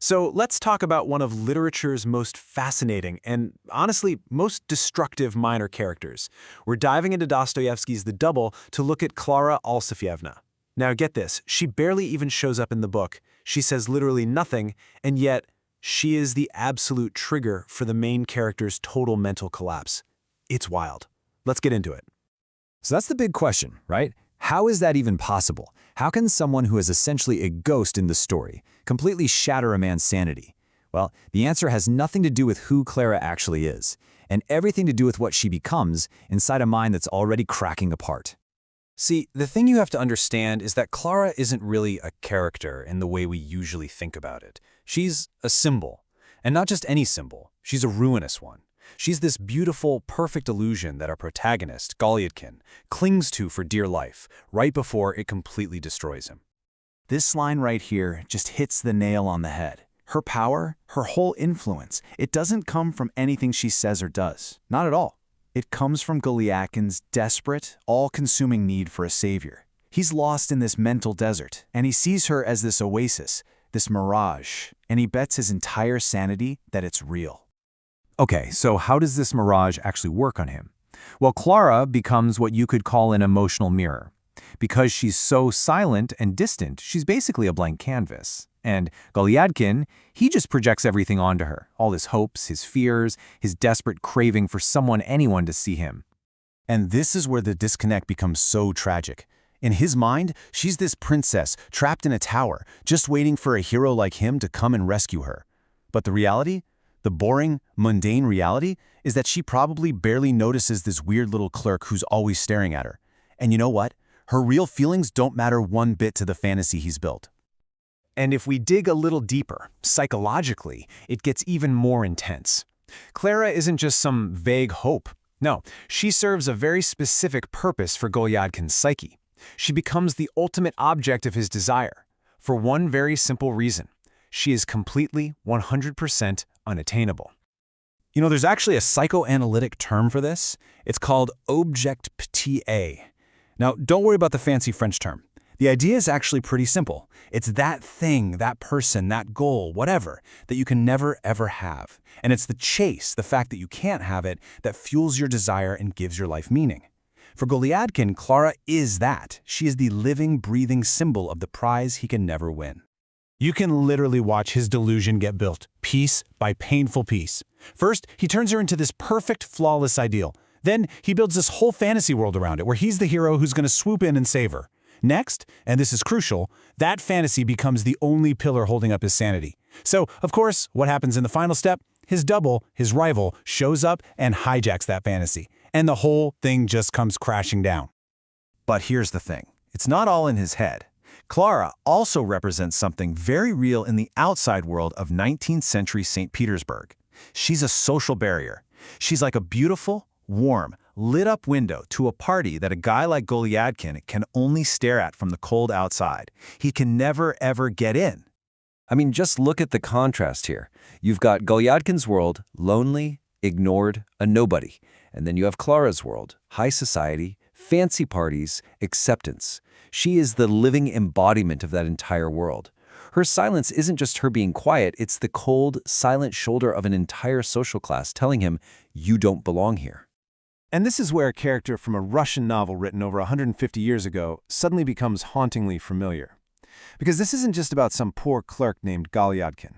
So let's talk about one of literature's most fascinating and, honestly, most destructive minor characters. We're diving into Dostoevsky's The Double to look at Klara Olsufyevna. Now get this, she barely even shows up in the book. She says literally nothing, and yet she is the absolute trigger for the main character's total mental collapse. It's wild. Let's get into it. So that's the big question, right? How is that even possible? How can someone who is essentially a ghost in the story completely shatter a man's sanity? Well, the answer has nothing to do with who Klara actually is, and everything to do with what she becomes inside a mind that's already cracking apart. See, the thing you have to understand is that Klara isn't really a character in the way we usually think about it. She's a symbol, and not just any symbol. She's a ruinous one. She's this beautiful, perfect illusion that our protagonist, Golyadkin, clings to for dear life, right before it completely destroys him. This line right here just hits the nail on the head. Her power, her whole influence, it doesn't come from anything she says or does. Not at all. It comes from Golyadkin's desperate, all-consuming need for a savior. He's lost in this mental desert, and he sees her as this oasis, this mirage, and he bets his entire sanity that it's real. Okay, so how does this mirage actually work on him? Well, Klara becomes what you could call an emotional mirror. Because she's so silent and distant, she's basically a blank canvas. And Golyadkin, he just projects everything onto her, all his hopes, his fears, his desperate craving for anyone to see him. And this is where the disconnect becomes so tragic. In his mind, she's this princess trapped in a tower, just waiting for a hero like him to come and rescue her. But the reality? The boring, mundane reality is that she probably barely notices this weird little clerk who's always staring at her. And you know what? Her real feelings don't matter one bit to the fantasy he's built. And if we dig a little deeper, psychologically, it gets even more intense. Klara isn't just some vague hope. No, she serves a very specific purpose for Golyadkin's psyche. She becomes the ultimate object of his desire, for one very simple reason. She is completely, 100% unattainable. You know, there's actually a psychoanalytic term for this. It's called objectif. Now, don't worry about the fancy French term. The idea is actually pretty simple. It's that thing, that person, that goal, whatever, that you can never, ever have. And it's the chase, the fact that you can't have it, that fuels your desire and gives your life meaning. For Golyadkin, Klara is that. She is the living, breathing symbol of the prize he can never win. You can literally watch his delusion get built, piece by painful piece. First, he turns her into this perfect, flawless ideal. Then, he builds this whole fantasy world around it, where he's the hero who's going to swoop in and save her. Next, and this is crucial, that fantasy becomes the only pillar holding up his sanity. So, of course, what happens in the final step? His double, his rival, shows up and hijacks that fantasy. And the whole thing just comes crashing down. But here's the thing. It's not all in his head. Klara also represents something very real in the outside world of 19th century St. Petersburg. She's a social barrier. She's like a beautiful, warm, lit-up window to a party that a guy like Golyadkin can only stare at from the cold outside. He can never, ever get in. I mean, just look at the contrast here. You've got Golyadkin's world, lonely, ignored, a nobody. And then you have Klara's world, high society, fancy parties, acceptance. She is the living embodiment of that entire world. Her silence isn't just her being quiet, it's the cold, silent shoulder of an entire social class telling him, you don't belong here. And this is where a character from a Russian novel written over 150 years ago suddenly becomes hauntingly familiar. Because this isn't just about some poor clerk named Golyadkin.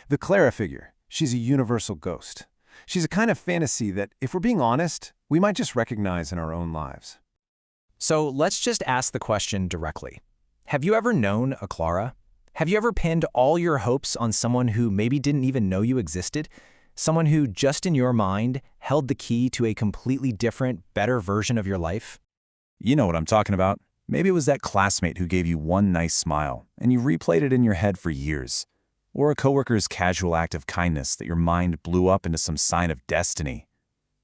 The Klara figure, she's a universal ghost. She's a kind of fantasy that, if we're being honest, we might just recognize in our own lives. So let's just ask the question directly. Have you ever known a Klara? Have you ever pinned all your hopes on someone who maybe didn't even know you existed? Someone who, just in your mind, held the key to a completely different, better version of your life? You know what I'm talking about. Maybe it was that classmate who gave you one nice smile, and you replayed it in your head for years. Or a coworker's casual act of kindness that your mind blew up into some sign of destiny.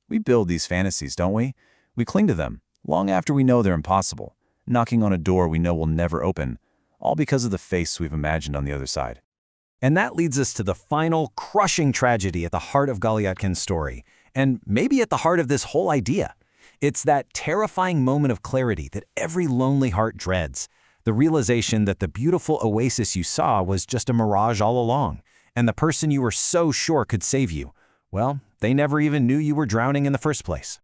We build these fantasies, don't we? We cling to them, long after we know they're impossible, knocking on a door we know will never open, all because of the face we've imagined on the other side. And that leads us to the final, crushing tragedy at the heart of Golyadkin's story, and maybe at the heart of this whole idea. It's that terrifying moment of clarity that every lonely heart dreads, the realization that the beautiful oasis you saw was just a mirage all along, And the person you were so sure could save you, well, they never even knew you were drowning in the first place.